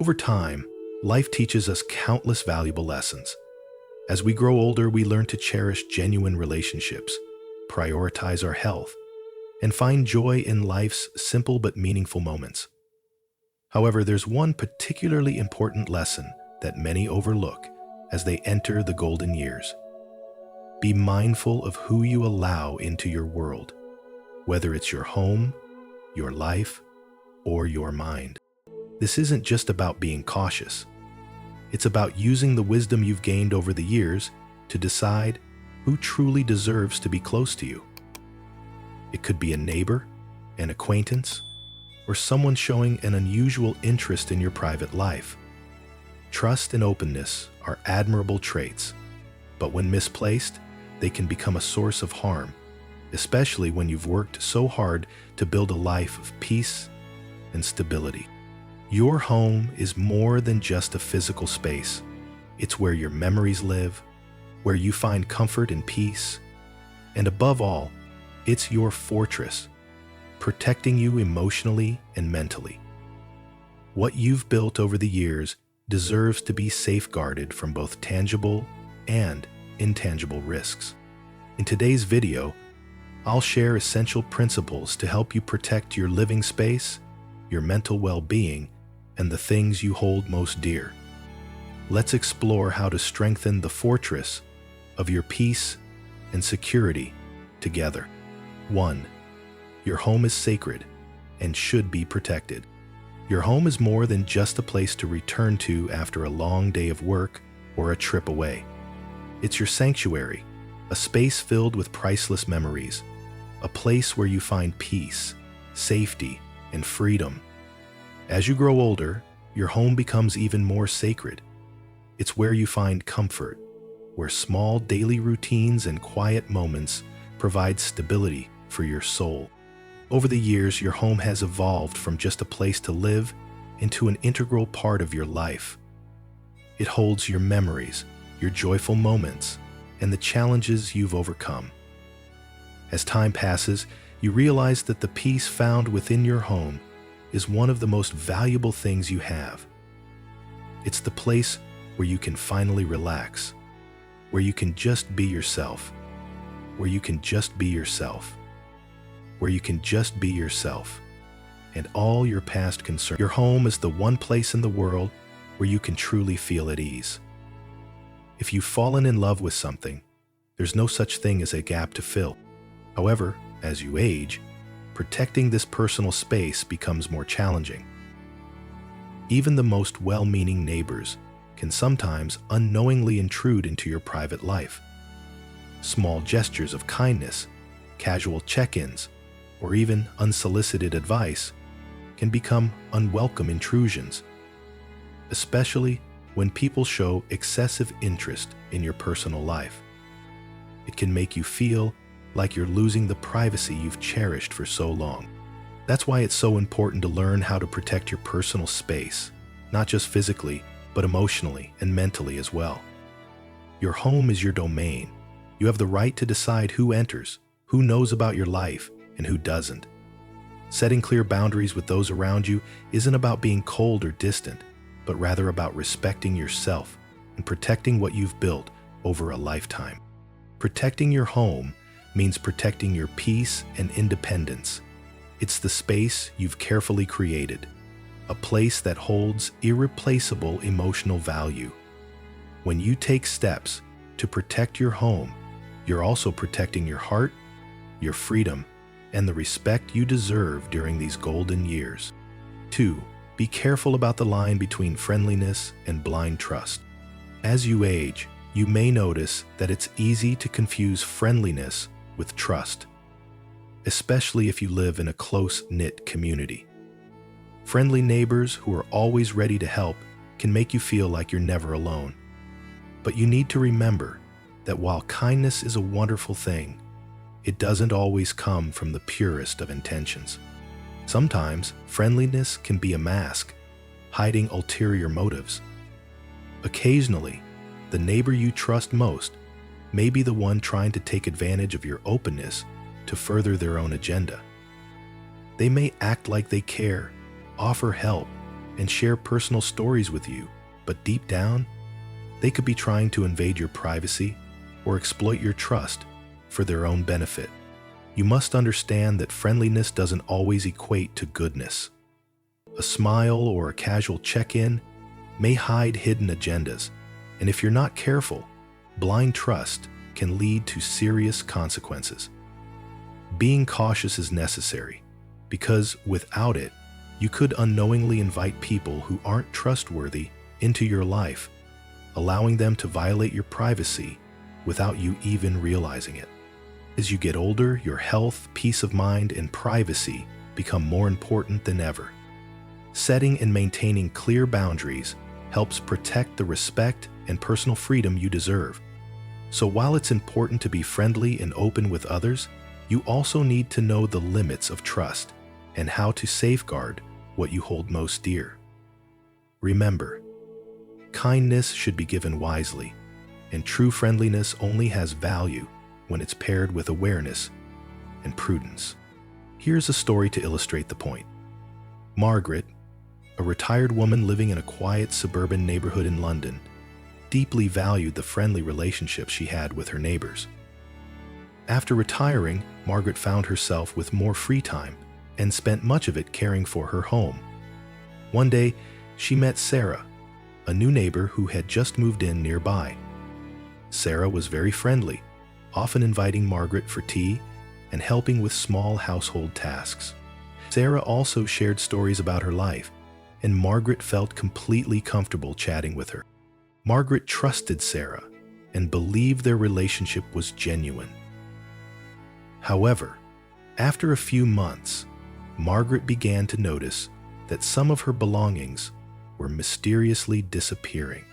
Over time, life teaches us countless valuable lessons. As we grow older, we learn to cherish genuine relationships, prioritize our health, and find joy in life's simple but meaningful moments. However, there's one particularly important lesson that many overlook as they enter the golden years. Be mindful of who you allow into your world, whether it's your home, your life, or your mind. This isn't just about being cautious. It's about using the wisdom you've gained over the years to decide who truly deserves to be close to you. It could be a neighbor, an acquaintance, or someone showing an unusual interest in your private life. Trust and openness are admirable traits, but when misplaced, they can become a source of harm, especially when you've worked so hard to build a life of peace and stability. Your home is more than just a physical space. It's where your memories live, where you find comfort and peace, and above all, it's your fortress, protecting you emotionally and mentally. What you've built over the years deserves to be safeguarded from both tangible and intangible risks. In today's video, I'll share essential principles to help you protect your living space, your mental well-being, and the things you hold most dear. Let's explore how to strengthen the fortress of your peace and security together. 1. Your home is sacred and should be protected. Your home is more than just a place to return to after a long day of work or a trip away. It's your sanctuary, a space filled with priceless memories, a place where you find peace, safety, and freedom. As you grow older, your home becomes even more sacred. It's where you find comfort, where small daily routines and quiet moments provide stability for your soul. Over the years, your home has evolved from just a place to live into an integral part of your life. It holds your memories, your joyful moments, and the challenges you've overcome. As time passes, you realize that the peace found within your home is one of the most valuable things you have. It's the place where you can finally relax, where you can just be yourself, where you can just be yourself, where you can just be yourself, and all your past concerns. Your home is the one place in the world where you can truly feel at ease. If you've fallen in love with something, there's no such thing as a gap to fill. However, as you age, protecting this personal space becomes more challenging. Even the most well-meaning neighbors can sometimes unknowingly intrude into your private life. Small gestures of kindness, casual check-ins, or even unsolicited advice can become unwelcome intrusions, especially when people show excessive interest in your personal life. It can make you feel like you're losing the privacy you've cherished for so long. That's why it's so important to learn how to protect your personal space, not just physically, but emotionally and mentally as well. Your home is your domain. You have the right to decide who enters, who knows about your life, and who doesn't. Setting clear boundaries with those around you isn't about being cold or distant, but rather about respecting yourself and protecting what you've built over a lifetime. Protecting your home means protecting your peace and independence. It's the space you've carefully created, a place that holds irreplaceable emotional value. When you take steps to protect your home, you're also protecting your heart, your freedom, and the respect you deserve during these golden years. 2. Be careful about the line between friendliness and blind trust. As you age, you may notice that it's easy to confuse friendliness with trust, especially if you live in a close-knit community. Friendly neighbors who are always ready to help can make you feel like you're never alone. But you need to remember that while kindness is a wonderful thing, it doesn't always come from the purest of intentions. Sometimes friendliness can be a mask, hiding ulterior motives. Occasionally, the neighbor you trust most may be the one trying to take advantage of your openness to further their own agenda. They may act like they care, offer help, and share personal stories with you, but deep down, they could be trying to invade your privacy or exploit your trust for their own benefit. You must understand that friendliness doesn't always equate to goodness. A smile or a casual check-in may hide hidden agendas, and if you're not careful, blind trust can lead to serious consequences. Being cautious is necessary, because without it, you could unknowingly invite people who aren't trustworthy into your life, allowing them to violate your privacy without you even realizing it. As you get older, your health, peace of mind, and privacy become more important than ever. Setting and maintaining clear boundaries helps protect the respect and personal freedom you deserve. So while it's important to be friendly and open with others, you also need to know the limits of trust and how to safeguard what you hold most dear. Remember, kindness should be given wisely, and true friendliness only has value when it's paired with awareness and prudence. Here's a story to illustrate the point. Margaret, a retired woman living in a quiet suburban neighborhood in London, deeply valued the friendly relationships she had with her neighbors. After retiring, Margaret found herself with more free time and spent much of it caring for her home. One day, she met Sarah, a new neighbor who had just moved in nearby. Sarah was very friendly, often inviting Margaret for tea and helping with small household tasks. Sarah also shared stories about her life, and Margaret felt completely comfortable chatting with her. Margaret trusted Sarah and believed their relationship was genuine. However, after a few months, Margaret began to notice that some of her belongings were mysteriously disappearing.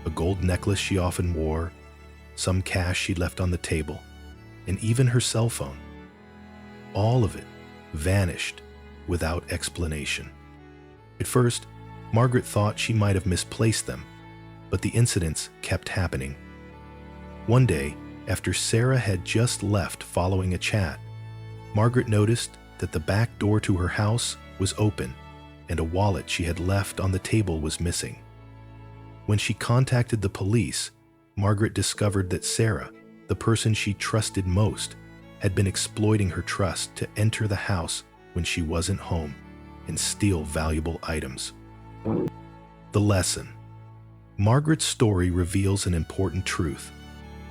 A gold necklace she often wore, some cash she left on the table, and even her cell phone. All of it vanished without explanation. At first, Margaret thought she might have misplaced them, but the incidents kept happening. One day, after Sarah had just left following a chat, Margaret noticed that the back door to her house was open and a wallet she had left on the table was missing. When she contacted the police, Margaret discovered that Sarah, the person she trusted most, had been exploiting her trust to enter the house when she wasn't home and steal valuable items. The lesson. Margaret's story reveals an important truth.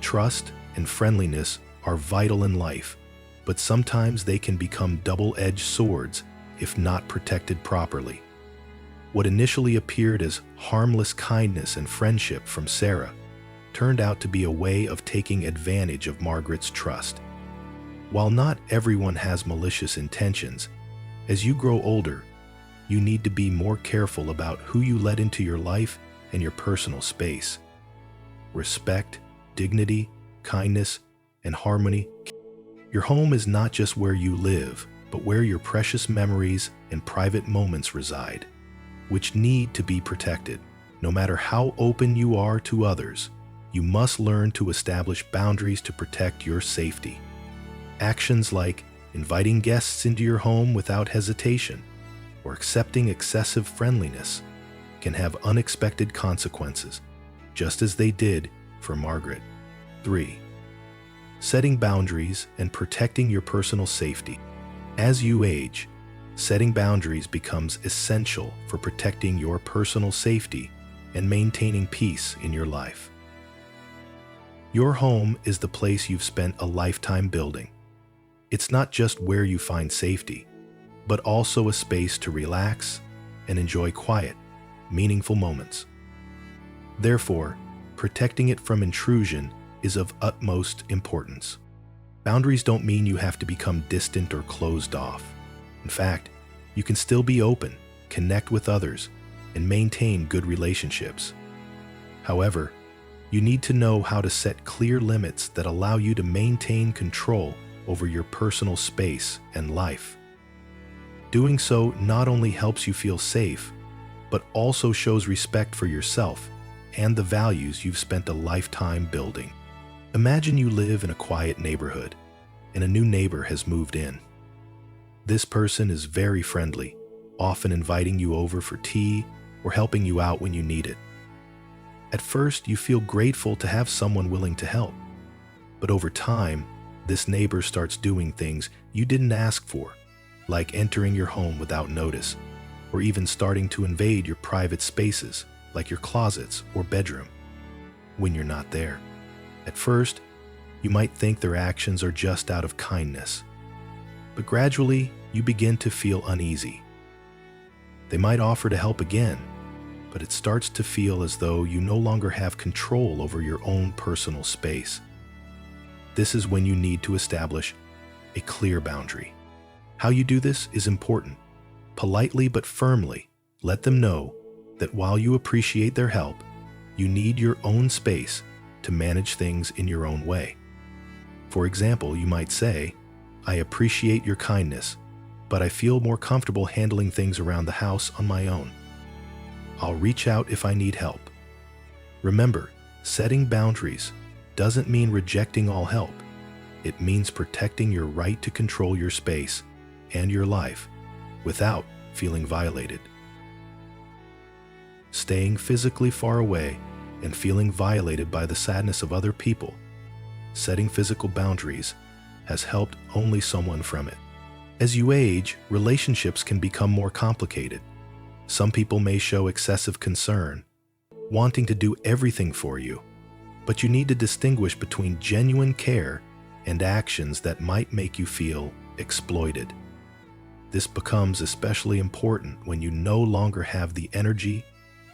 Trust and friendliness are vital in life, but sometimes they can become double-edged swords if not protected properly. What initially appeared as harmless kindness and friendship from Sarah turned out to be a way of taking advantage of Margaret's trust. While not everyone has malicious intentions, as you grow older, you need to be more careful about who you let into your life and your personal space. Respect, dignity, kindness, and harmony. Your home is not just where you live, but where your precious memories and private moments reside, which need to be protected. No matter how open you are to others, you must learn to establish boundaries to protect your safety. Actions like inviting guests into your home without hesitation or accepting excessive friendliness can have unexpected consequences, just as they did for Margaret. 3. Setting boundaries and protecting your personal safety. As you age, setting boundaries becomes essential for protecting your personal safety and maintaining peace in your life. Your home is the place you've spent a lifetime building. It's not just where you find safety, but also a space to relax and enjoy quiet, meaningful moments. Therefore, protecting it from intrusion is of utmost importance. Boundaries don't mean you have to become distant or closed off. In fact, you can still be open, connect with others, and maintain good relationships. However, you need to know how to set clear limits that allow you to maintain control over your personal space and life. Doing so not only helps you feel safe, but also shows respect for yourself and the values you've spent a lifetime building. Imagine you live in a quiet neighborhood, and a new neighbor has moved in. This person is very friendly, often inviting you over for tea or helping you out when you need it. At first, you feel grateful to have someone willing to help, but over time, this neighbor starts doing things you didn't ask for, like entering your home without notice, or even starting to invade your private spaces, like your closets or bedroom, when you're not there. At first, you might think their actions are just out of kindness, but gradually, you begin to feel uneasy. They might offer to help again, but it starts to feel as though you no longer have control over your own personal space. This is when you need to establish a clear boundary. How you do this is important. Politely but firmly, let them know that while you appreciate their help, you need your own space to manage things in your own way. For example, you might say, "I appreciate your kindness, but I feel more comfortable handling things around the house on my own. I'll reach out if I need help." Remember, setting boundaries doesn't mean rejecting all help. It means protecting your right to control your space and your life without feeling violated. Staying physically far away and feeling violated by the sadness of other people, setting physical boundaries has helped only someone from it. As you age, relationships can become more complicated. Some people may show excessive concern, wanting to do everything for you, but you need to distinguish between genuine care and actions that might make you feel exploited. This becomes especially important when you no longer have the energy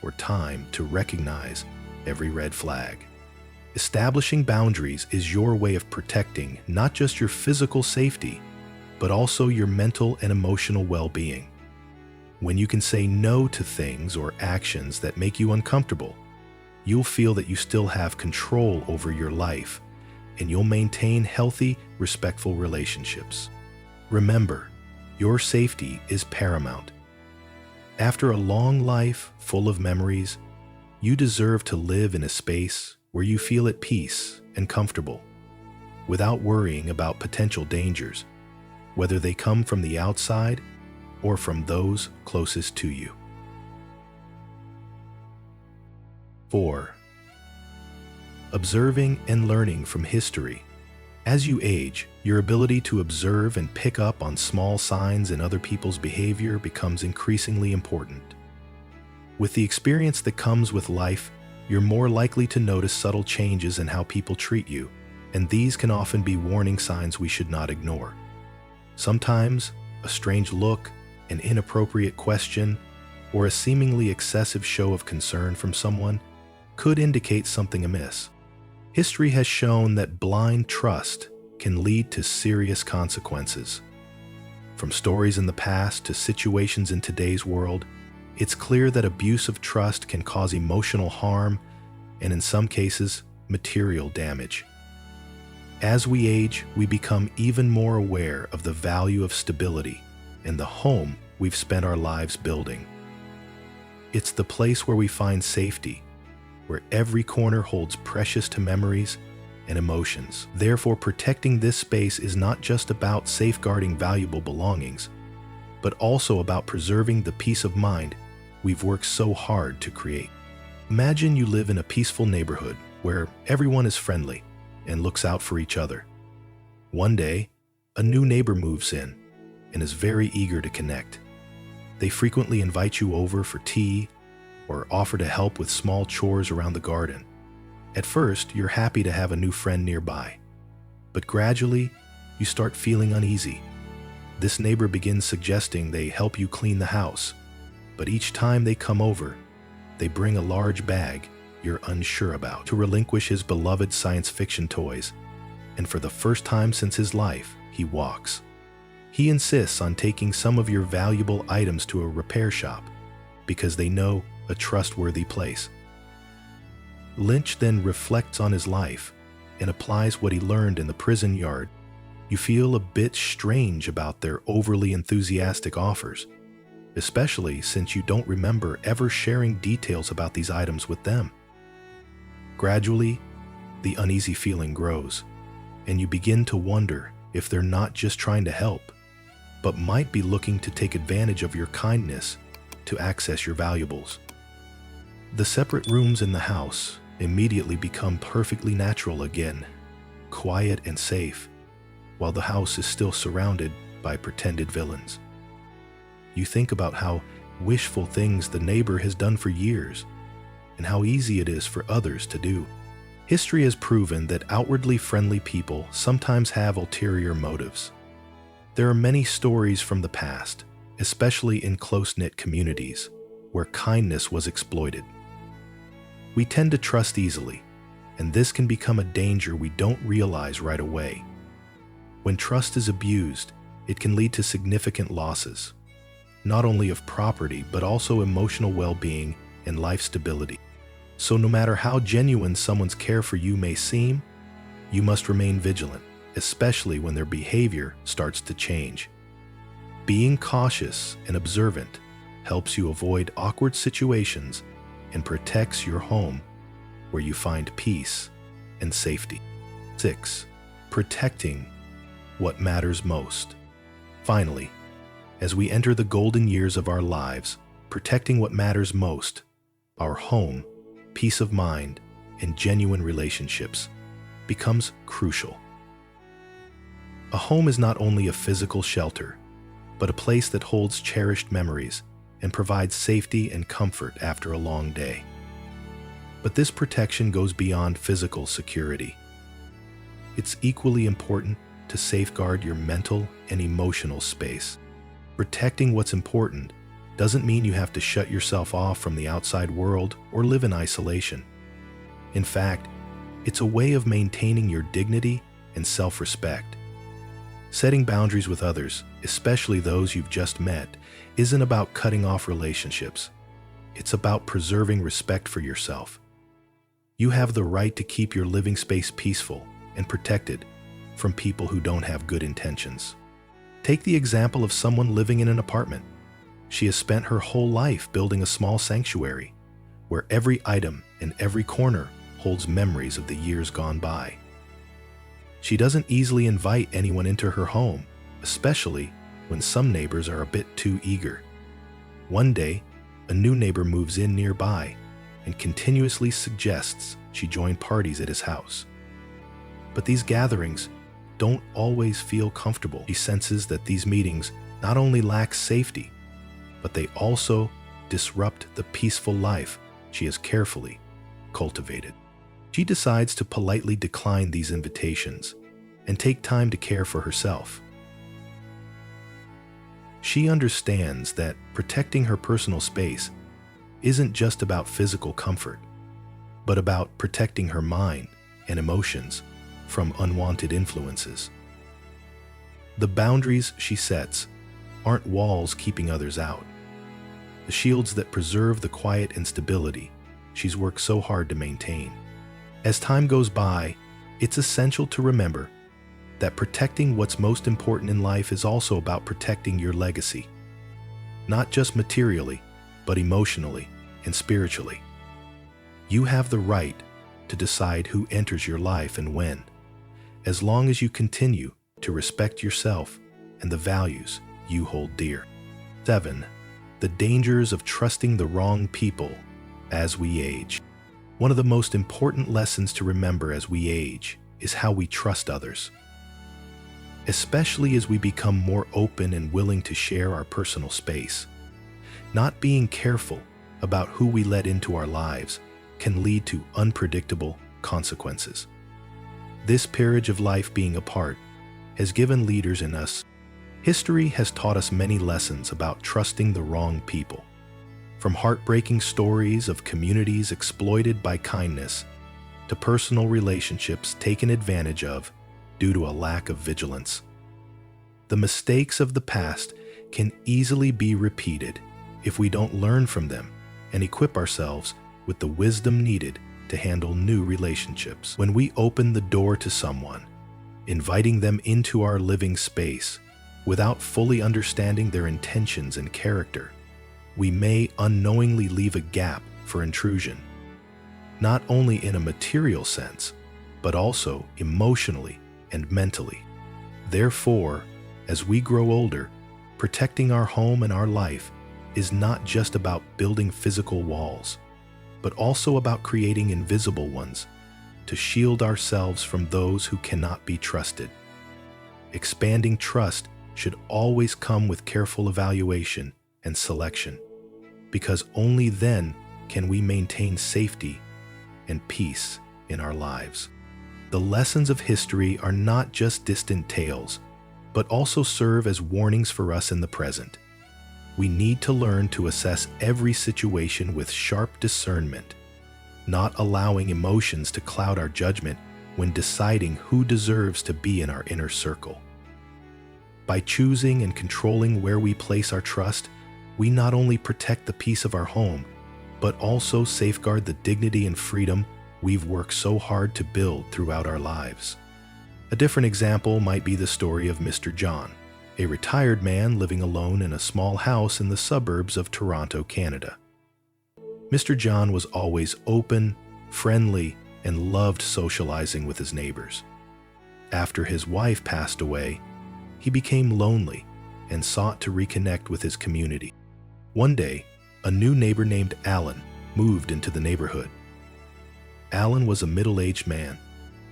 or time to recognize every red flag. Establishing boundaries is your way of protecting not just your physical safety, but also your mental and emotional well-being. When you can say no to things or actions that make you uncomfortable, you'll feel that you still have control over your life, and you'll maintain healthy, respectful relationships. Remember, your safety is paramount. After a long life full of memories, you deserve to live in a space where you feel at peace and comfortable, without worrying about potential dangers, whether they come from the outside or from those closest to you. 4. Observing and learning from history. As you age, your ability to observe and pick up on small signs in other people's behavior becomes increasingly important. With the experience that comes with life, you're more likely to notice subtle changes in how people treat you, and these can often be warning signs we should not ignore. Sometimes, a strange look, an inappropriate question, or a seemingly excessive show of concern from someone could indicate something amiss. History has shown that blind trust can lead to serious consequences. From stories in the past to situations in today's world, it's clear that abuse of trust can cause emotional harm and, in some cases, material damage. As we age, we become even more aware of the value of stability and the home we've spent our lives building. It's the place where we find safety, where every corner holds precious to memories and emotions. Therefore, protecting this space is not just about safeguarding valuable belongings, but also about preserving the peace of mind we've worked so hard to create. Imagine you live in a peaceful neighborhood where everyone is friendly and looks out for each other. One day, a new neighbor moves in and is very eager to connect. They frequently invite you over for tea or offer to help with small chores around the garden. At first, you're happy to have a new friend nearby, but gradually, you start feeling uneasy. This neighbor begins suggesting they help you clean the house, but each time they come over, they bring a large bag you're unsure about to relinquish his beloved science fiction toys, and for the first time since his life, he walks. He insists on taking some of your valuable items to a repair shop because they know a trustworthy place. Lynch then reflects on his life and applies what he learned in the prison yard. You feel a bit strange about their overly enthusiastic offers, especially since you don't remember ever sharing details about these items with them. Gradually, the uneasy feeling grows, and you begin to wonder if they're not just trying to help, but might be looking to take advantage of your kindness to access your valuables. The separate rooms in the house immediately become perfectly natural again, quiet and safe, while the house is still surrounded by pretended villains. You think about how wishful things the neighbor has done for years, and how easy it is for others to do. History has proven that outwardly friendly people sometimes have ulterior motives. There are many stories from the past, especially in close-knit communities, where kindness was exploited. We tend to trust easily, and this can become a danger we don't realize right away. When trust is abused, it can lead to significant losses, not only of property, but also emotional well-being and life stability. So no matter how genuine someone's care for you may seem, you must remain vigilant, especially when their behavior starts to change. Being cautious and observant helps you avoid awkward situations and protects your home, where you find peace and safety. 6. Protecting what matters most. Finally, as we enter the golden years of our lives, protecting what matters most, our home, peace of mind, and genuine relationships, becomes crucial. A home is not only a physical shelter, but a place that holds cherished memories and provides safety and comfort after a long day. But this protection goes beyond physical security. It's equally important to safeguard your mental and emotional space. Protecting what's important doesn't mean you have to shut yourself off from the outside world or live in isolation. In fact, it's a way of maintaining your dignity and self-respect. Setting boundaries with others, especially those you've just met, isn't about cutting off relationships. It's about preserving respect for yourself. You have the right to keep your living space peaceful and protected from people who don't have good intentions. Take the example of someone living in an apartment. She has spent her whole life building a small sanctuary where every item and every corner holds memories of the years gone by. She doesn't easily invite anyone into her home, especially when some neighbors are a bit too eager. One day, a new neighbor moves in nearby and continuously suggests she join parties at his house. But these gatherings don't always feel comfortable. She senses that these meetings not only lack safety, but they also disrupt the peaceful life she has carefully cultivated. She decides to politely decline these invitations and take time to care for herself. She understands that protecting her personal space isn't just about physical comfort, but about protecting her mind and emotions from unwanted influences. The boundaries she sets aren't walls keeping others out, the shields that preserve the quiet and stability she's worked so hard to maintain. As time goes by, it's essential to remember that protecting what's most important in life is also about protecting your legacy, not just materially, but emotionally and spiritually. You have the right to decide who enters your life and when, as long as you continue to respect yourself and the values you hold dear. 7. The dangers of trusting the wrong people as we age. One of the most important lessons to remember as we age is how we trust others. Especially as we become more open and willing to share our personal space. Not being careful about who we let into our lives can lead to unpredictable consequences. This peerage of life being apart has given leaders in us. History has taught us many lessons about trusting the wrong people. From heartbreaking stories of communities exploited by kindness to personal relationships taken advantage of due to a lack of vigilance. The mistakes of the past can easily be repeated if we don't learn from them and equip ourselves with the wisdom needed to handle new relationships. When we open the door to someone, inviting them into our living space without fully understanding their intentions and character, we may unknowingly leave a gap for intrusion, not only in a material sense, but also emotionally and mentally. Therefore, as we grow older, Protecting our home and our life is not just about building physical walls, but also about creating invisible ones to shield ourselves from those who cannot be trusted. Expanding trust should always come with careful evaluation and selection, because only then can we maintain safety and peace in our lives. The lessons of history are not just distant tales, but also serve as warnings for us in the present. We need to learn to assess every situation with sharp discernment, not allowing emotions to cloud our judgment when deciding who deserves to be in our inner circle. By choosing and controlling where we place our trust, we not only protect the peace of our home, but also safeguard the dignity and freedom we've worked so hard to build throughout our lives. A different example might be the story of Mr. John, a retired man living alone in a small house in the suburbs of Toronto, Canada. Mr. John was always open, friendly, and loved socializing with his neighbors. After his wife passed away, he became lonely and sought to reconnect with his community. One day, a new neighbor named Alan moved into the neighborhood. Alan was a middle-aged man,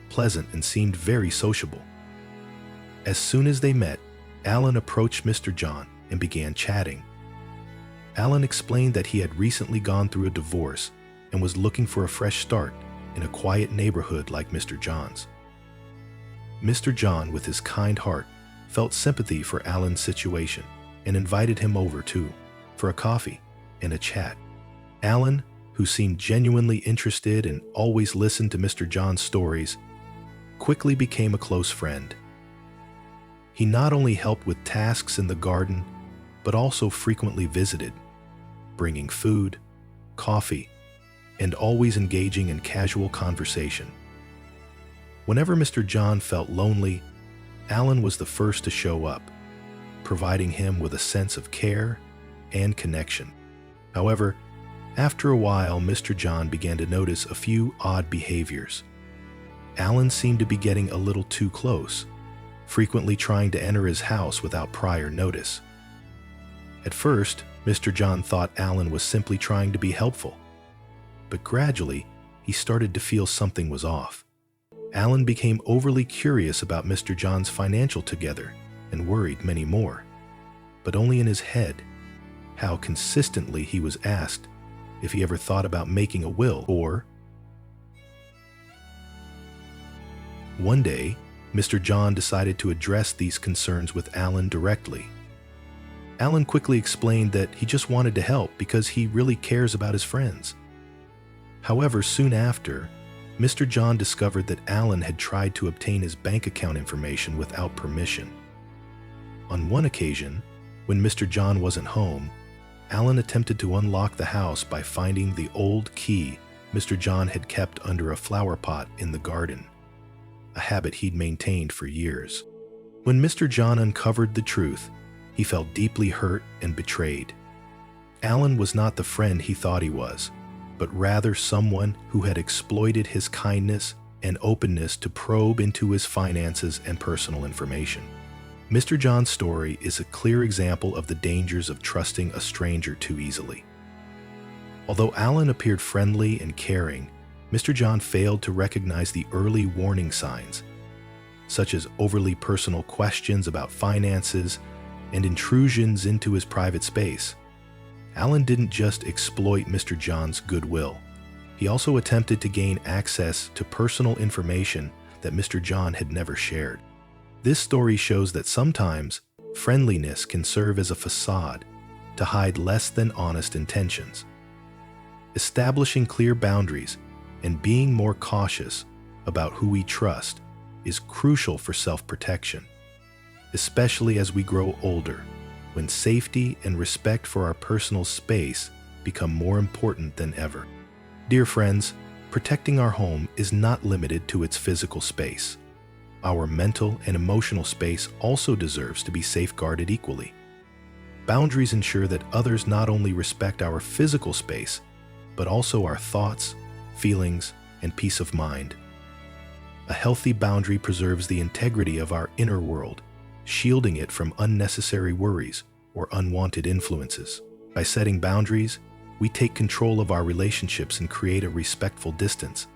pleasant and seemed very sociable. As soon as they met, Alan approached Mr. John and began chatting. Alan explained that he had recently gone through a divorce and was looking for a fresh start in a quiet neighborhood like Mr. John's. Mr. John, with his kind heart, felt sympathy for Alan's situation and invited him over too, for a coffee and a chat. Alan, who seemed genuinely interested and always listened to Mr. John's stories, quickly became a close friend. He not only helped with tasks in the garden, but also frequently visited, bringing food, coffee, and always engaging in casual conversation. Whenever Mr. John felt lonely, Alan was the first to show up, providing him with a sense of care and connection. However, after a while, Mr. John began to notice a few odd behaviors. Alan seemed to be getting a little too close, frequently trying to enter his house without prior notice. At first, Mr. John thought Alan was simply trying to be helpful, but gradually, he started to feel something was off. Alan became overly curious about Mr. John's financial together and worried many more, but only in his head, how consistently he was asked if he ever thought about making a will or... One day, Mr. John decided to address these concerns with Alan directly. Alan quickly explained that he just wanted to help because he really cares about his friends. However, soon after, Mr. John discovered that Alan had tried to obtain his bank account information without permission. On one occasion, when Mr. John wasn't home, Alan attempted to unlock the house by finding the old key Mr. John had kept under a flower pot in the garden, a habit he'd maintained for years. When Mr. John uncovered the truth, he felt deeply hurt and betrayed. Alan was not the friend he thought he was, but rather someone who had exploited his kindness and openness to probe into his finances and personal information. Mr. John's story is a clear example of the dangers of trusting a stranger too easily. Although Alan appeared friendly and caring, Mr. John failed to recognize the early warning signs, such as overly personal questions about finances and intrusions into his private space. Alan didn't just exploit Mr. John's goodwill. He also attempted to gain access to personal information that Mr. John had never shared. This story shows that sometimes friendliness can serve as a facade to hide less than honest intentions. Establishing clear boundaries and being more cautious about who we trust is crucial for self-protection, especially as we grow older, when safety and respect for our personal space become more important than ever. Dear friends, protecting our home is not limited to its physical space. Our mental and emotional space also deserves to be safeguarded equally. Boundaries ensure that others not only respect our physical space, but also our thoughts, feelings, and peace of mind. A healthy boundary preserves the integrity of our inner world, shielding it from unnecessary worries or unwanted influences. By setting boundaries, we take control of our relationships and create a respectful distance,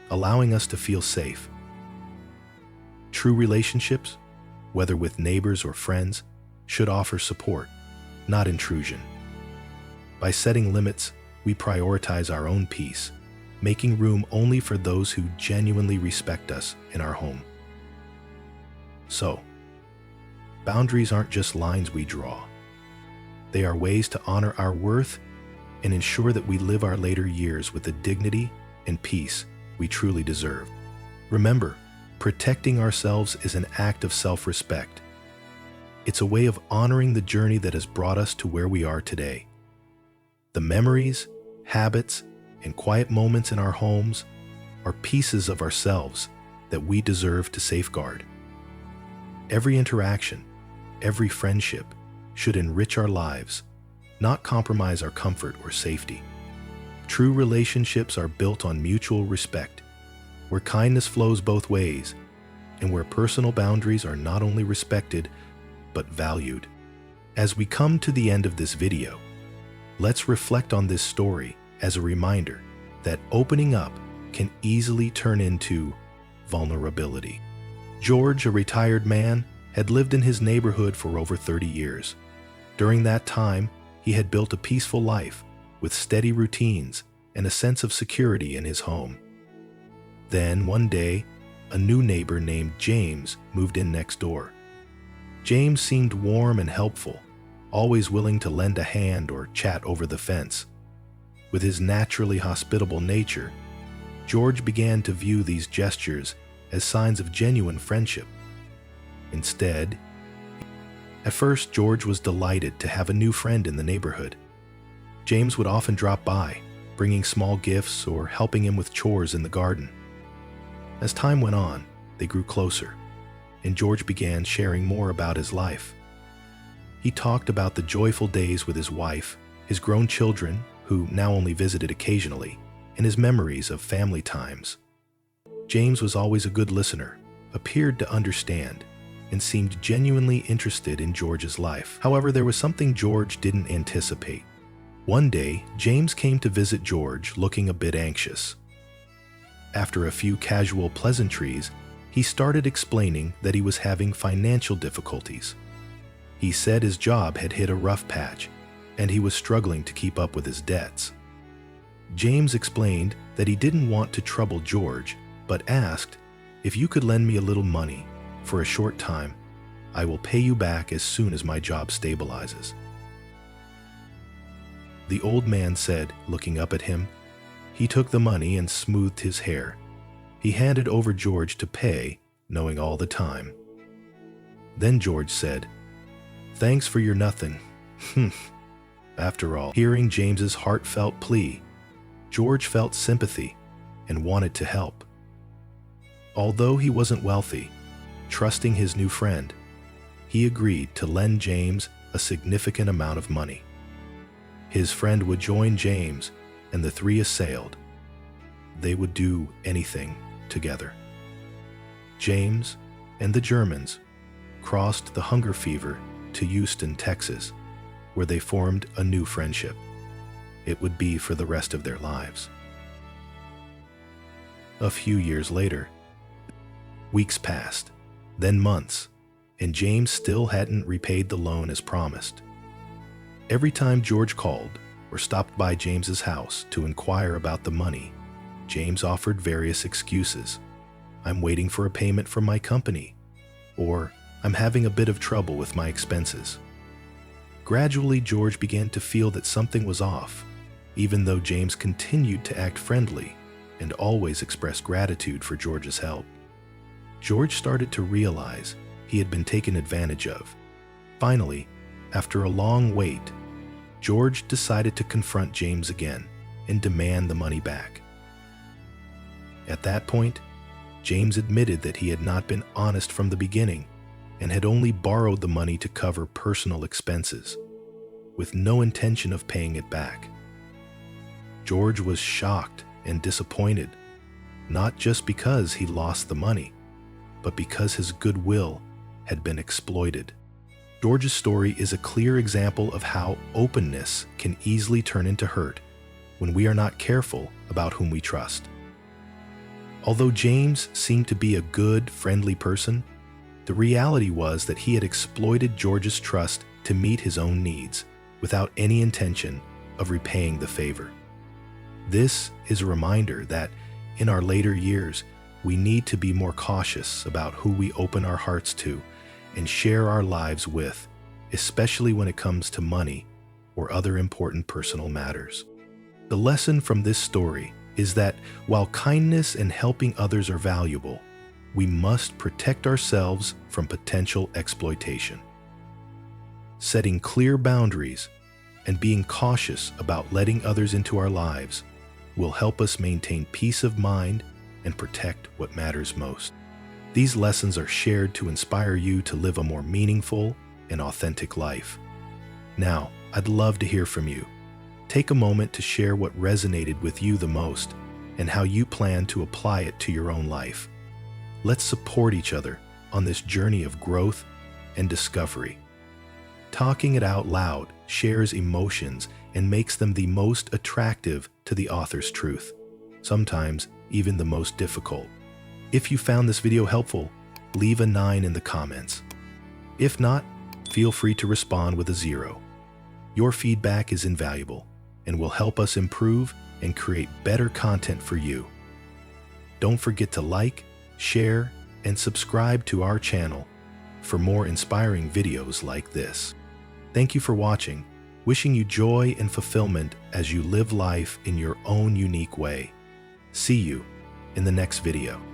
allowing us to feel safe. True relationships, whether with neighbors or friends, should offer support, not intrusion. By setting limits, we prioritize our own peace, making room only for those who genuinely respect us in our home. So, boundaries aren't just lines we draw. They are ways to honor our worth and ensure that we live our later years with the dignity and peace we truly deserve. Remember, protecting ourselves is an act of self-respect. It's a way of honoring the journey that has brought us to where we are today. The memories, habits, and quiet moments in our homes are pieces of ourselves that we deserve to safeguard. Every interaction, every friendship should enrich our lives, not compromise our comfort or safety. True relationships are built on mutual respect, where kindness flows both ways, and where personal boundaries are not only respected, but valued. As we come to the end of this video, let's reflect on this story as a reminder that opening up can easily turn into vulnerability. George, a retired man, had lived in his neighborhood for over 30 years. During that time, he had built a peaceful life with steady routines and a sense of security in his home. Then, one day, a new neighbor named James moved in next door. James seemed warm and helpful, always willing to lend a hand or chat over the fence. With his naturally hospitable nature, George began to view these gestures as signs of genuine friendship. Instead, at first, George was delighted to have a new friend in the neighborhood. James would often drop by, bringing small gifts or helping him with chores in the garden. As time went on, they grew closer, and George began sharing more about his life. He talked about the joyful days with his wife, his grown children, who now only visited occasionally, and his memories of family times. James was always a good listener, appeared to understand, and seemed genuinely interested in George's life. However, there was something George didn't anticipate. One day, James came to visit George looking a bit anxious. After a few casual pleasantries, he started explaining that he was having financial difficulties. He said his job had hit a rough patch, and he was struggling to keep up with his debts. James explained that he didn't want to trouble George, but asked, "If you could lend me a little money for a short time, I will pay you back as soon as my job stabilizes." The old man said, looking up at him. He took the money and smoothed his hair. He handed over George to pay, knowing all the time. Then George said, "Thanks for your nothing." After all, hearing James's heartfelt plea, George felt sympathy and wanted to help. Although he wasn't wealthy, trusting his new friend, he agreed to lend James a significant amount of money. His friend would join James, and the three sailed. They would do anything together. James and the Germans crossed the hunger fever to Houston, Texas, where they formed a new friendship. It would be for the rest of their lives. A few years later, weeks passed, then months, and James still hadn't repaid the loan as promised. Every time George called or stopped by James's house to inquire about the money, James offered various excuses. "I'm waiting for a payment from my company," or "I'm having a bit of trouble with my expenses." Gradually, George began to feel that something was off, even though James continued to act friendly and always expressed gratitude for George's help. George started to realize he had been taken advantage of. Finally, after a long wait, George decided to confront James again and demand the money back. At that point, James admitted that he had not been honest from the beginning and had only borrowed the money to cover personal expenses, with no intention of paying it back. George was shocked and disappointed, not just because he lost the money, but because his goodwill had been exploited. George's story is a clear example of how openness can easily turn into hurt when we are not careful about whom we trust. Although James seemed to be a good, friendly person, the reality was that he had exploited George's trust to meet his own needs without any intention of repaying the favor. This is a reminder that in our later years, we need to be more cautious about who we open our hearts to and share our lives with, especially when it comes to money or other important personal matters. The lesson from this story is that while kindness and helping others are valuable, we must protect ourselves from potential exploitation. Setting clear boundaries and being cautious about letting others into our lives will help us maintain peace of mind and protect what matters most. These lessons are shared to inspire you to live a more meaningful and authentic life. Now, I'd love to hear from you. Take a moment to share what resonated with you the most and how you plan to apply it to your own life. Let's support each other on this journey of growth and discovery. Talking it out loud shares emotions and makes them the most attractive to the author's truth, sometimes even the most difficult. If you found this video helpful, leave a 9 in the comments. If not, feel free to respond with a 0. Your feedback is invaluable and will help us improve and create better content for you. Don't forget to like, share, and subscribe to our channel for more inspiring videos like this. Thank you for watching, wishing you joy and fulfillment as you live life in your own unique way. See you in the next video.